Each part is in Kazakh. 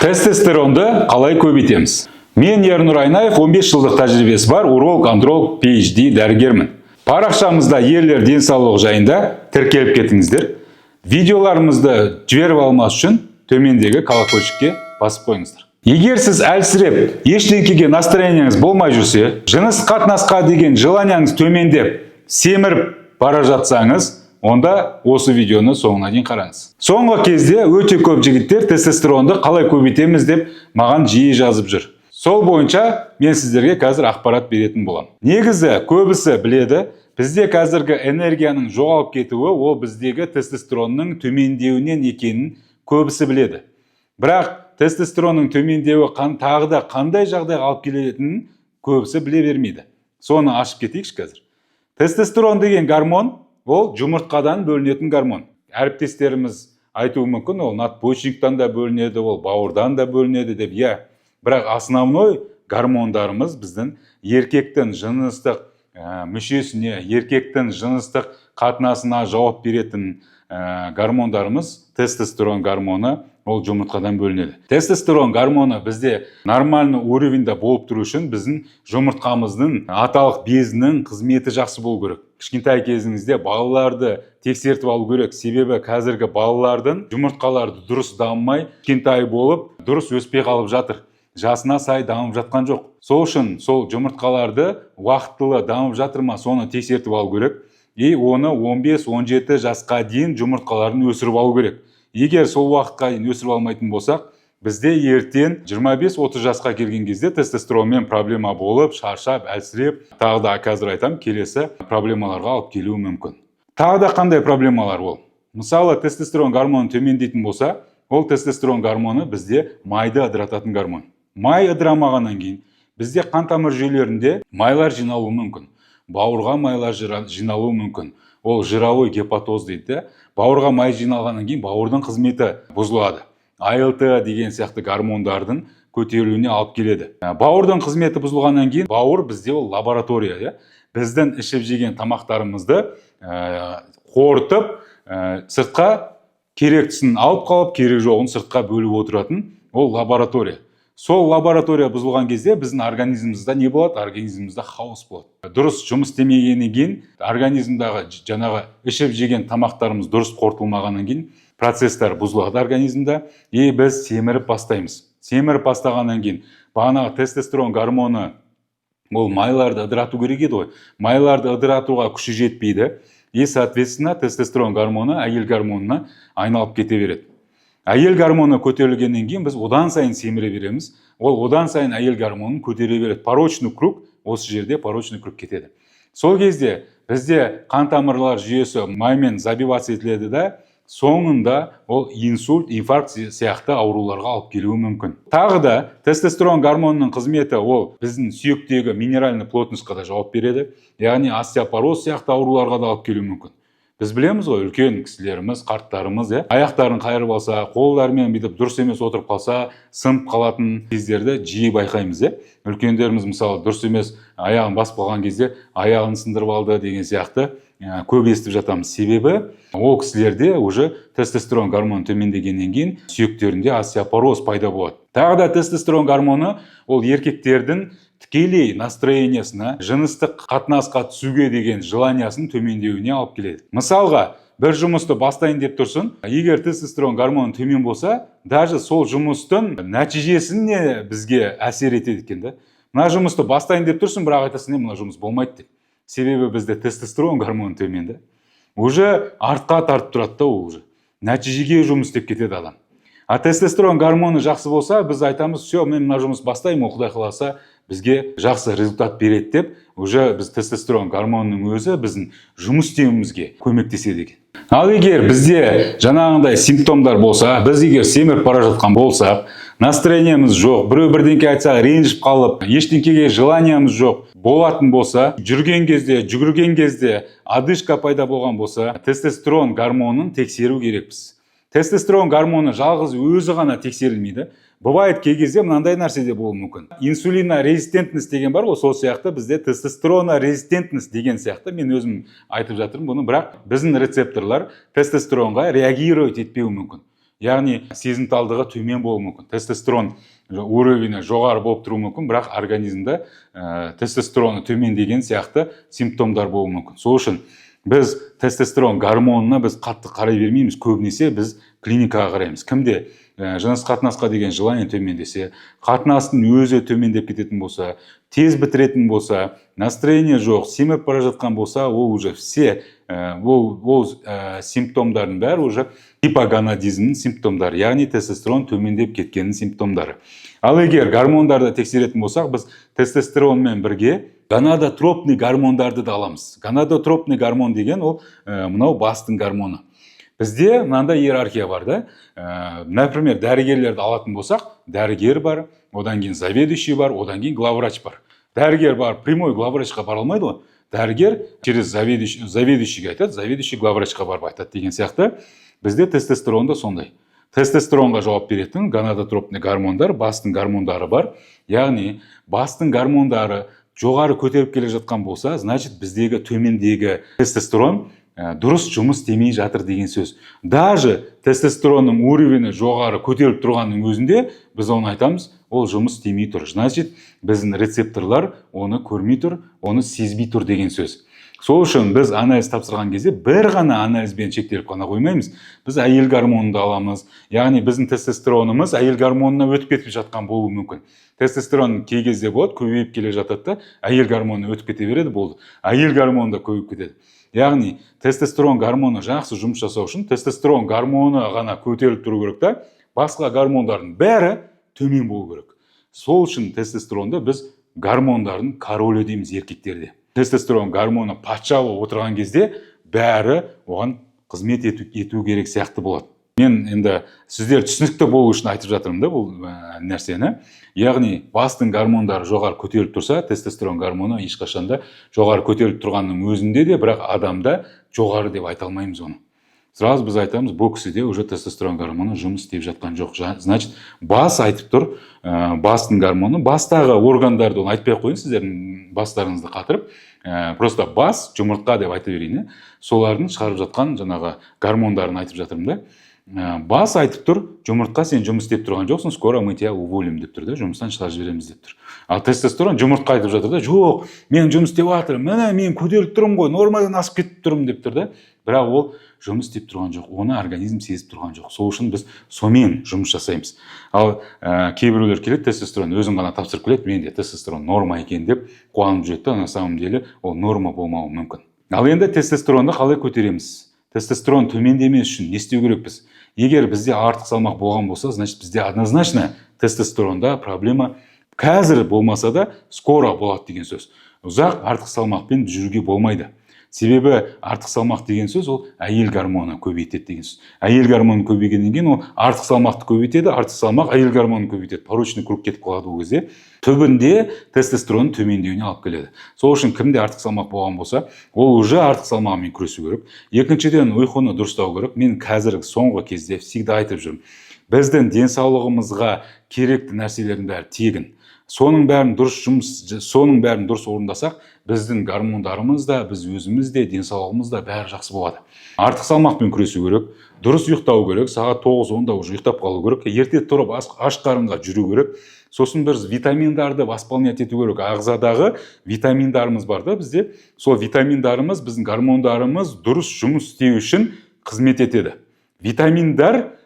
Тестостеронды қалай көбейтеміз? Мен Ернұр Айнаев, 15 жылдық тәжірибесі бар уролог-андролог PhD дәрігермін. Парақшамызда ерлер денсаулығы жайында тіркеліп кетіңіздер. Видеоларымызды жіберіп алмас үшін төмендегі колокольчикке басып қойыңыздар. Егер сіз әлсіреп, ештеңкеге настроениеңіз болмай жүрсе, жыныс қатынасқа деген желанияңыз төмендеп, семіріп бара жатсаңыз, онда осы видеоны соңына дейін қараңыз. Соңғы кезде өте көп жігіттер тестостеронды қалай көбейтеміз деп маған жиі жазып жүр. Сол бойынша мен сіздерге қазір ақпарат беретін боламын. Негізі көбісі біледі, бізде қазіргі энергияның жоғалып кетуі ол біздегі тестостеронның төмендеуінен екенін көбісі біледі. Бірақ тестостеронның төмендеуі тағы да қандай жағдайға алып келетінін көбісі біле бермейді. Соны ашып кетейікші қазір. Тестостерон деген гормон ол жұмыртқадан бөлінетін гормон. Әріптестеріміз айтуы мүмкін, ол надпочечниктан да бөлінеді, ол бауырдан да бөлінеді деп. Бірақ основной гормондарымыз біздің еркектің жыныстық мүшесіне, еркектің жыныстық қатынасына жауап беретін гормондарымыз, тестостерон гормоны, ол жұмыртқадан бөлінеді. Тестостерон гормоны бізде нормальный уровеньде болып тұру үшін біздің жұмыртқамыздың аталық безінің қызметі жақсы болу керек. Кішкентай кезіңізде балаларды тексертіп алу керек. Себебі қазіргі балалардың жұмыртқалары дұрыс дамымай, кішкентай болып, дұрыс өспей қалып жатыр. Жасына сай дамып жатқан жоқ. Сол үшін сол жұмыртқаларды уақытылы дамып жатыр ма, соны тексертіп алу керек. И оны 15-17 жасқа дейін жұмыртқаларын өсіріп алу керек. Егер сол уақытқа дейін өсіріп алмайтын болсақ, бізде ертең 25-30 жасқа келген кезде тестостеронмен проблема болып, шаршап, әлсіреп, тағы да қазір айтам, келесі проблемаларға алып келуі мүмкін. Тағы да қандай проблемалар ол? Мысалы, тестостерон гормоны төмендейтін болса, ол тестостерон гормоны бізде майды ыдырататын гормон. Май ыдырамағаннан кейін бізде қан тамыр жүйелерінде майлар жиналуы мүмкін. Бауырға майлар жиналуы мүмкін. Ол жировой гепатоз дейді. Бауырға май жиналғаннан кейін бауырдың қызметі бұзылады. АЛТ деген сияқты гормондардың көтерілуіне алып келеді. Бауырдың қызметі бұзылғаннан кейін бауыр бізде ол лаборатория. Біздің ішіп жеген тамақтарымызды қорытып, сыртқа керектісін алып қалып, керек жоғын сыртқа бөліп отыратын ол лаборатория. Сол лаборатория бұзылған кезде біздің организмімізде не болады? Организмімізде хаос болады. Дұрыс жұмыс істемегеннен кейін, организмдағы жаңағы ішіп жеген тамақтарымыз дұрыс қорытылмағаннан кейін процесстер бұзылады организмде, и біз семіріп бастаймыз. Семіріп бастағаннан кейін бағанағы тестостерон гормоны ол майларды ыдырату керек еді ғой. Майларды ыдыратуға күші жетпейді, и соответственно тестостерон гормоны әйел гормонына айналып кете береді. Әйел гормоны көтерілгеннен кейін біз одан сайын семіре береміз. Ол одан сайын әйел гормонын көтере береді. Порочный круг, осы жерде порочный круг кетеді. Сол кезде бізде қан тамырлар жүйесі маймен забиваться етіледі да, соңында ол инсульт, инфаркт сияқты ауруларға алып келуі мүмкін. Тағы да тестостерон гормонының қызметі ол біздің сүйектегі минеральный плотностьқа да жауап береді. Яғни остеопороз сияқты ауруларға да алып келуі мүмкін. Біз білеміз ғой, үлкен кісілеріміз, қарттарымыз, аяқтарын қайырып алса, қолдарымен бүйтіп дұрыс емес отырып қалса, сынып қалатын кездерді жиі байқаймыз. Үлкендеріміз мысалы дұрыс емес аяғын басып қалған кезде аяғын сындырып алды деген сияқты көп естіп жатамыз. Себебі ол кісілерде уже тестостерон гормоны төмендегеннен кейін сүйектерінде остеопороз пайда болады. Тағы да тестостерон гормоны ол еркектердің тікелей настроениясына, жыныстық қатынасқа түсуге деген желаниясын төмендеуіне алып келеді. Мысалға, бір жұмысты бастайын деп тұрсын, егер тестостерон гормоны төмен болса, даже сол жұмыстың нәтижесіне бізге әсер етеді екен. Мына жұмысты бастайын деп тұрсын, бірақ айтасың, мына жұмыс болмайды деп. Себебі бізде тестостерон гормоны төменді. Уже артқа тартып тұрады да, уже нәтижеге жұмыс істеп кетеді адам. А тестостерон гормоны жақсы болса, біз айтамыз, все, мен мына жұмыс бастаймын, Құдай қаласа, бізге жақсы результат береді деп, уже біз тестостерон гормонының өзі біздің жұмыс істеуімізге көмектеседі екен. Ал егер бізде жаңағындай симптомдар болса, біз егер семіріп бара жатқан болсақ, настроениямыз жоқ, біреу бірдеңке айтса ренжіп қалып, ештеңкеге желаниямыз жоқ болатын болса, жүрген кезде, жүгірген кезде одышка пайда болған болса, тестостерон гормонын тексеру керекпіз. Тестостерон гормоны жалғыз өзі ғана тексерілмейді. Бывает кей кезде мынандай нәрседе болуы мүмкін. Инсулина резистентность деген бар ғой, сол сияқты бізде тестостерона резистентность деген сияқты мен өзім айтып жатырмын бұны, бірақ біздің рецепторлар тестостеронға реагировать етпеуі мүмкін. яғни сезімталдығы төмен болуы мүмкін. Тестостерон уровені жоғары болып тұруы мүмкін, бірақ организмде тестостероны төмен деген сияқты симптомдар болуы мүмкін. Сол үшін біз тестостерон гормонына біз қатты қарай бермейміз, көбінесе біз клиникаға қараймыз. Кімде жыныс қатынасқа деген желание төмендесе, қатынастың өзі төмендеп кететін болса, тез бітіретін болса, настроение жоқ, семіп бара жатқан болса, ол уже все симптомдардың бәрі уже гипоганадизмнің симптомдары, яғни тестостерон төмендеп кеткеннің симптомдары. Ал егер гормондарды тексеретін болсақ, біз тестостеронмен бірге гонадотропный гормондарды да аламыз. Гонадотропный гормон деген ол мынау бастың гормоны. Бізде мынандай иерархия бар да. Например, дәрігерлерді алатын болсақ, дәрігер бар, одан кейін заведующий бар, одан кейін главврач бар. Дәрігер бар, прямой главврачқа бара алмайды ғой. Дәрігер через заведующийге айтады, заведующий главврачқа барып айтады деген сияқты. Бізде тестостерон да сондай. Тестостеронға жауап беретін гонадотропный гормондар, бастың гормондары бар. Яғни бастың гормондары жоғары көтеріп келе жатқан болса, значит біздегі төмендегі тестостерон дұрыс жұмыс істемей жатыр деген сөз. Даже тестостеронның уровені жоғары көтеріліп тұрғанның өзінде біз оны айтамыз, ол жұмыс істемей тұр. Значит, біздің рецепторлар оны көрмей тұр, оны сезбей тұр деген сөз. Сол үшін біз анализ тапсырған кезде бір ғана анализбен шектеліп қана қоймаймыз. Біз әйел гормонын да аламыз. Яғни біздің тестостеронымыз әйел гормонына өтіп кетіп жатқан болуы мүмкін. Тестостерон кей кезде болады, көбейіп келе жатады да, әйел гормоны өтіп кете береді, болды. Әйел гормоны да көбейіп кетеді. Яғни тестостерон гормоны жақсы жұмыс жасау үшін тестостерон гормоны ғана көтеріліп тұру керек та, басқа гормондардың бәрі төмен болу керек. Сол үшін тестостеронды біз гормондардың королі дейміз еркектерде. Тестостерон гормоны патша болып отырған кезде бәрі оған қызмет ету керек сияқты болады. Мен енді сіздер түсінікті болу үшін айтып жатырмын да бұл нәрсені. Яғни бастың гормондары жоғары көтеріліп тұрса, тестостерон гормоны ешқашанда жоғары көтеріліп тұрғанның өзінде де, бірақ адамда жоғары деп айта алмаймыз оны. Сразу біз айтамыз, бұл кісіде уже тестостерон гормоны жұмыс істеп жатқан жоқ. Значит, бас айтып тұр, бастың гормоны, бастағы органдарды оны айтпай ақ қойын, сіздердің бастарыңызды қатырып, просто бас, жұмыртқа деп айта берейін, солардың шығарып жатқан жаңағы гормондарын айтып жатырмын да. Бас айтып тұр, жұмыртқа сен жұмыс істеп тұрған жоқсың, скоро мы тебя уволим деп тұр да, жұмыстан шығарып жібереміз деп тұр. Ал тестостерон жұмыртқа айтып жатыр да, жоқ, мен жұмыс істеп жатырмын, міне мен көтеріліп тұрмын ғой, нормадан асып кетіп тұрмын деп тұр да. Бірақ ол жұмыс істеп тұрған жоқ, оны организм сезіп тұрған жоқ. Сол үшін біз сомен жұмыс жасаймыз. Ал кейбіреулер келеді, тестостерон өзін ғана тапсырып келеді, менде тестостерон норма екен деп қуанып жүреді, на самом деле ол норма болмауы мүмкін. Ал енді тестостеронды қалай көтереміз? Тестостерон төмендемес үшін не істеу керекпіз? Егер бізде артық салмақ болған болса, значит бізде однозначно тестостеронда проблема қазір болмаса да скоро болады деген сөз. Ұзақ артық салмақпен жүруге болмайды. Себебі артық салмақ деген сөз ол әйел гормоны көбейтеді деген сөз. Әйел гормоны көбейгеннен кейін ол артық салмақты көбейтеді, артық салмақ әйел гормонын көбейтеді. Порочный круг кетіп қалады ол кезде. Түбінде тестостерон төмендеуіне алып келеді. Сол үшін кімде артық салмақ болған болса, ол уже артық салмағымен күресу керек. Екіншіден ұйқыны дұрыстау керек. Мен қазіргі соңғы кезде всегда айтып жүрмін. Біздің денсаулығымызға керекті нәрселердің бәрі тегін. Соның бәрін дұрыс орындасақ, біздің гормондарымыз да, біз өзіміз де, денсаулығымыз да бәрі жақсы болады. Артық салмақпен күресу керек, дұрыс ұйықтау керек, сағат 9-10-да уже ұйықтап қалу керек, ерте тұрып аш қарынға жүру керек. Сосын біз витаминдарды восполнять ету керек. Ағзадағы витаминдарымыз бар да бізде. Сол витаминдарымыз, біздің гормондарымыз дұрыс жұмыс істеу үшін қызмет етеді. Витаминдар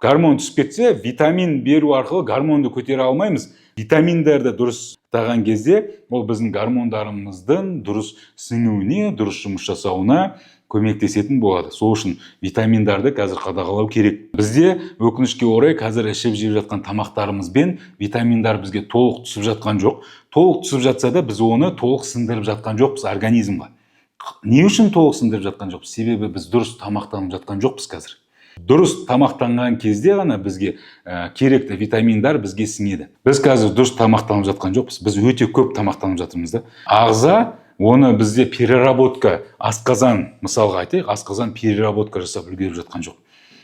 гормон түсіп кетсе, витамин беру арқылы гормонды көтере алмаймыз. Витаминдарды дұрыс таған кезде, ол біздің гормондарымыздың дұрыс сіңуіне, дұрыс жұмыс жасауына көмектесетін болады. Сол үшін витаминдарды қазір қадағалау керек. Бізде өкінішке орай қазір ішіп жеп жатқан тамақтарымызбен витаминдар бізге толық түсіп жатқан жоқ. Толық түсіп жатса да біз оны толық сіңдіріп жатқан жоқпыз организмға. Не үшін толық сіңдіріп жатқан жоқпыз? Себебі біз дұрыс тамақтанып жатқан жоқпыз қазір. Дұрыс тамақтанған кезде ғана бізге керекті витаминдар бізге сіңеді. Біз қазір дұрыс тамақтанып жатқан жоқпыз. Біз өте көп тамақтанып жатырмыз да. Ағза оны бізде переработка, асқазан, мысалға айтайық, асқазан переработка жасап үлгеріп жатқан жоқ.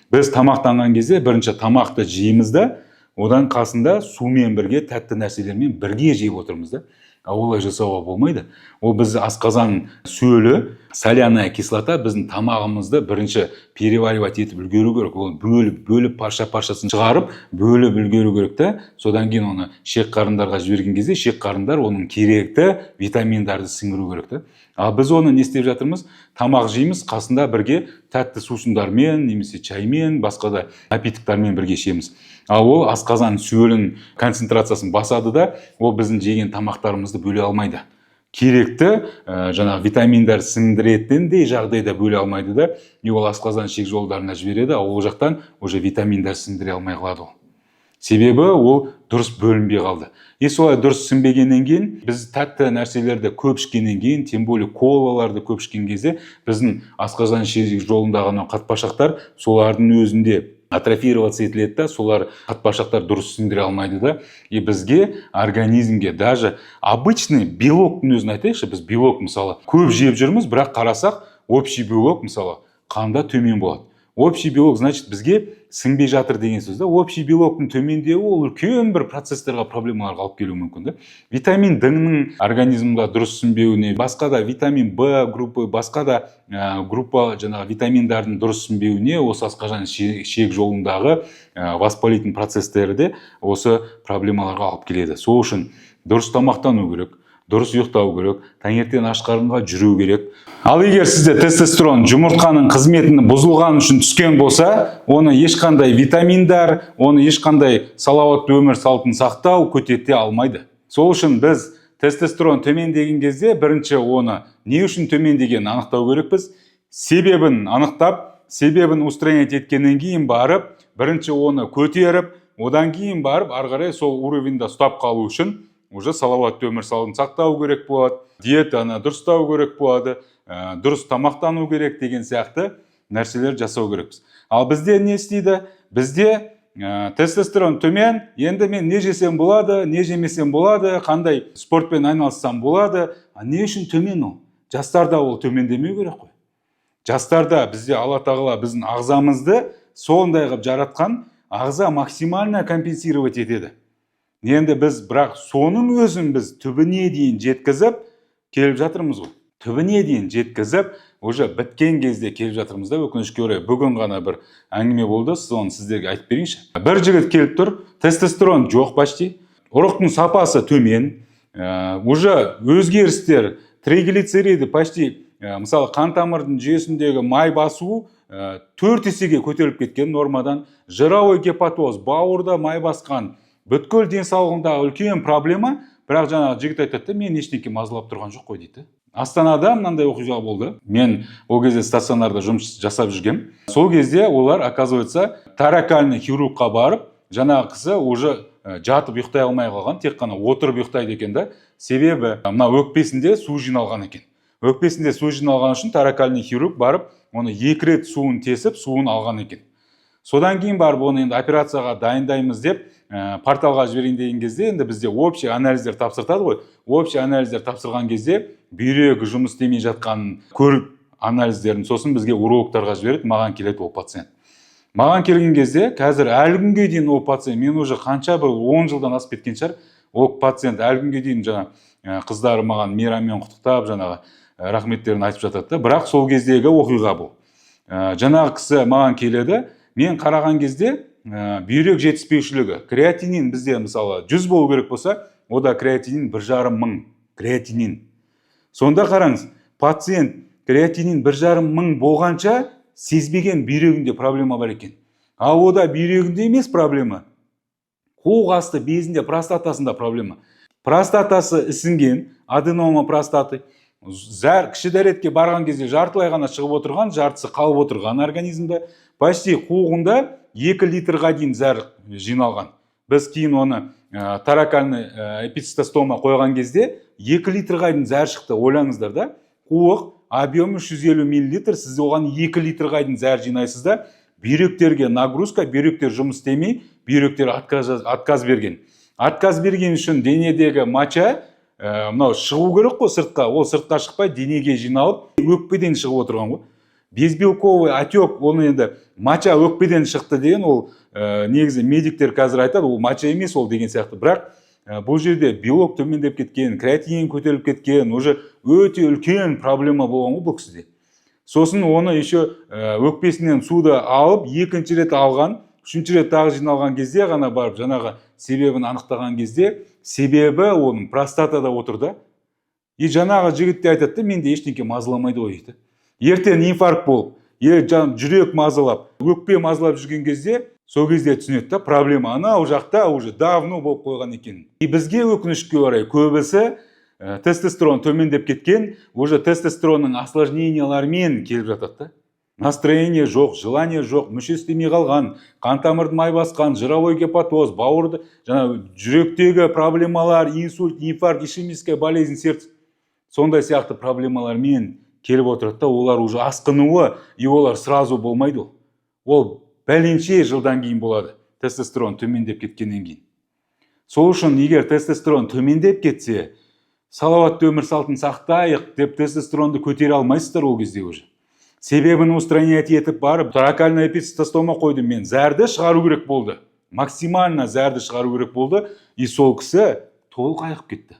Біз тамақтанған кезде бірінші тамақты жейміз да, одан қасында сумен бірге, тәтті нәрселермен бірге жеп отырмыз да. Олай жасауға болмайды. Ол біз асқазан сөлі, соляная кислота біздің тамағымызды бірінші переваривать етіп үлгеру керек. Ол бөліп парша-паршасын шығарып, бөліп үлгеру керек та. Содан кейін оны ішек қарындарға жіберген кезде, ішек қарындар оның керекті витаминдарды сіңіру керек та. Ал біз оны не істеп жатырмыз? Тамақ жейміз, қасында бірге тәтті сусындармен, немесе чаймен, басқа да напитоктармен бірге ішеміз. Ал ол асқазан сөлінің концентрациясын басады да, ол біздің жеген тамақтарымызды бөле алмайды. Керекті жаңағы витаминдар сіңдіретіндей жағдайда бөле алмайды да, ол асқазан ішек жолдарына жібереді, ал ол жақтан уже витаминдар сіңдіре алмай қалады ол. Себебі ол дұрыс бөлінбей қалды. Солай дұрыс сіңбегеннен кейін, біз тәтті нәрселерді көп ішкеннен кейін, тем более колаларды көп ішкен кезде, біздің асқазан ішек жолындағы қатпашақтар солардың өзінде атрофироваться етіледі да, солар қатпашақтар дұрыс сіңдіре алмайды да. Бізге, организмге, даже обычный белоктың өзін айтайықшы, біз белок мысалы көп жеп жүрміз, бірақ қарасақ, общий белок мысалы қанда төмен болады. Общий белок, значит, бізге сіңбей жатыр деген сөз да. Общий белоктың төмендеуі ол үлкен бір процестерға, проблемаларға алып келуі мүмкін да. Витамин D-ның организмда дұрыс сіңбеуіне, басқа да витамин B группы, басқа да группа жаңағы витаминдардың дұрыс сіңбеуіне, осы асқазан ішек жолындағы воспалительный процестерде осы проблемаларға алып келеді. Сол үшін дұрыс тамақтану керек, дұрыс ұйықтау керек, таңертең аш қарынға жүру керек. Ал егер сізде тестостерон жұмыртқаның қызметін бұзылған үшін түскен болса, оны ешқандай витаминдар, оны ешқандай салауатты өмір салтын сақтау көтете алмайды. Сол үшін біз тестостерон төмендеген кезде бірінші оны не үшін төмендегенін анықтау керекпіз. Себебін анықтап, себебін устранять еткеннен кейін барып, бірінші оны көтеріп, одан кейін барып, ары қарай сол уровеньда ұстап қалу үшін уже салауатты өмір салтын сақтау керек болады, диетаны дұрыстау керек болады, дұрыс тамақтану керек деген сияқты нәрселер жасау керекпіз. Ал бізде не істейді? Бізде тестостерон төмен, енді мен не жесем болады, не жемесем болады, қандай спортпен айналыссам болады. Не үшін төмен ол? Жастарда ол төмендемеу керек қой. Жастарда бізде Алла тағала біздің ағзамызды сондай қылып жаратқан, ағза максимально компенсировать етеді. Енді біз бірақ соның өзін біз түбіне дейін жеткізіп келіп жатырмыз ғой. Түбіне дейін жеткізіп, уже біткен кезде келіп жатырмыз да. Өкінішке орай бүгін ғана бір әңгіме болды, соны сіздерге айтып берейінші. Бір жігіт келіп тұр, тестостерон жоқ почти, ұрықтың сапасы төмен, уже өзгерістер, триглицериді почти, мысалы қан тамырдың жүйесіндегі май басуы 4 есеге көтеріліп кеткен нормадан, жировой гепатоз, бауырда май басқан, бүткіл денсаулығында үлкен проблема, бірақ жаңағы жігіт айтады, мен ештеңе мазалап тұрған жоқ қой дейді. Астанада мынандай оқиға болды. Мен ол кезде стационарда жұмыс жасап жүргем. Сол кезде олар, оказывается, торакальный хирургқа барып, жаңағы кісі уже жатып ұйықтай алмай қалған, тек қана отырып ұйықтайды екен да. Себебі мына өкпесінде су жиналған екен. Өкпесінде су жиналған үшін торакальный хирург барып, оны 2 рет суын тесіп, суын алған екен. Содан кейін барып оны енді операцияға дайындаймыз деп порталға жіберейін деген кезде, енді бізде общий анализдер тапсыртады ғой. Общий анализдер тапсырған кезде бүйрегі жұмыс істемей жатқанын көріп анализдерін, сосын бізге урологтарға жібереді, маған келеді ол пациент. Маған келген кезде, қазір әлі күнге дейін ол пациент, мен уже қанша бір 10 жылдан асып кеткен шығар, ол пациент әлі күнге дейін жаңа қыздары маған мейраммен құттықтап, жаңағы рахметтерін айтып жатады да. Бірақ сол кездегі оқиға бұл. Жаңағы кісі маған келеді, мен қараған кезде бүйрек жетіспеушілігі, креатинин бізде мысалы 100 болу керек болса, ода креатинин 1,5 мың креатинин. Сонда қараңыз, пациент креатинин 1,5 мың болғанша сезбеген бүйрегінде проблема бар екен. Ал ода бүйрегінде емес проблема, қуық асты безінде, простатасында проблема. Простатасы ісінген, аденома простаты, кіші дәретке барған кезде жартылай ғана шығып отырған, жартысы қалып отырған организмде, почти қуығында 2 литрға дейін зәр жиналған. Біз кейін оны торакальный эпицистостома қойған кезде 2 литрға дейін зәр шықты. Ойлаңыздар да, қуық объемы 150 мл, сіз оған 2 литрға дейін зәр жинайсыз да, бүйректерге нагрузка, бүйректер жұмыс істемей, бүйректер отказ берген. Отказ берген үшін денедегі моча мынау шығу керек қой сыртқа, ол сыртқа шықпай денеге жиналып, өкпеден шығып отырған ғой. Безбелковый отек, оны енді моча өкпеден шықты деген, ол негізі медиктер қазір айтады, ол моча емес ол деген сияқты. Бірақ бұл жерде белок төмендеп кеткен, креатинин көтеріліп кеткен, уже өте үлкен проблема болған ғой бұл кісіде. Сосын оны еще өкпесінен суды алып, екінші рет алған, үшінші рет тағы жиналған кезде ғана барып, жаңағы себебін анықтаған кезде, себебі оның простатада отырды. И жаңағы жігіт те айтады, менде ештеңке мазаламайды ғой дейді. Ертең инфаркт болып, жүрек мазалап, өкпе мазалап жүрген кезде, сол кезде түсінеді, проблема анау жақта уже давно болып қойған екен. И бізге өкінішке орай көбісі тестостерон төмендеп кеткен, уже тестостеронның осложненияларымен келіп жатады. Настроение жоқ, желание жоқ, мүше істемей қалған, қан тамырды май басқан, жировой гепатоз, бауырды, жүректегі проблемалар, инсульт, инфаркт, ишемическая болезнь сердца, сондай сияқты проблемалармен келіп отырады. Олар уже асқынуы, и олар сразу болмайды. Ол бәленше жылдан кейін болады, тестостерон төмендеп кеткеннен кейін. Сол үшін егер тестостерон төмендеп кетсе, салауатты өмір салтын сақтайық деп тестостеронды көтере алмайсыздар ол кезде уже. Себебін устранять етіп барып, торакальная эпицистостома қойды, мен зәрді шығару керек болды. Максимально зәрді шығару керек болды, и сол кісі толық айығып кетті.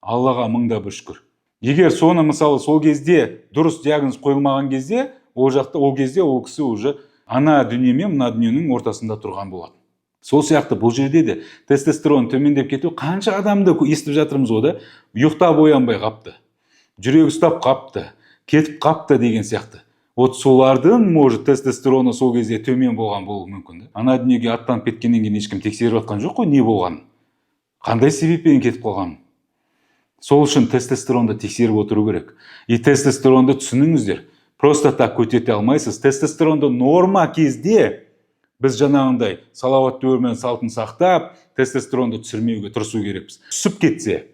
Аллаға мыңда бір шүкір. Егер соны мысалы сол кезде дұрыс диагноз қойылмаған кезде, ол кезде ол кісі уже ана дүние мен мына дүниенің ортасында тұрған болады. Сол сияқты бұл жерде де тестостерон төмендеп кету, қанша адамды естіп жатырмыз ғой да, ұйықтап оянбай қапты, жүрегі ұстап қапты, кетіп қапты деген сияқты. Вот солардың может тестостероны сол кезде төмен болған болуы мүмкін. Ана дүниеге аттанып кеткеннен кейін ешкім тексеріп жатқан жоқ қой, не болған, қандай себеппен кетіп қалған. Сол үшін тестостеронды тексеріп отыру керек. И тестостеронды түсініңіздер, просто так көтете алмайсыз. Тестостеронды норма кезде біз жаңағындай салауатты өмір салтын сақтап, тестостеронды түсірмеуге тырысу керекпіз. Түсіп кетсе,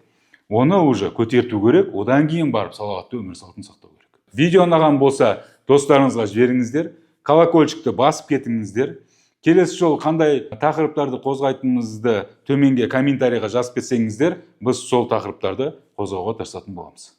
оны уже көтерту керек, одан кейін барып салауатты өмір салтын сақтау керек. Видео ұнаған болса, достарыңызға жіберіңіздер, колокольчикті басып кетіңіздер. Келесі жол қандай тақырыптарды қозғайтынымызды төменге комментарийға жазып кетсеңіздер, біз сол тақырыптарды қозғауға тырысатын боламыз.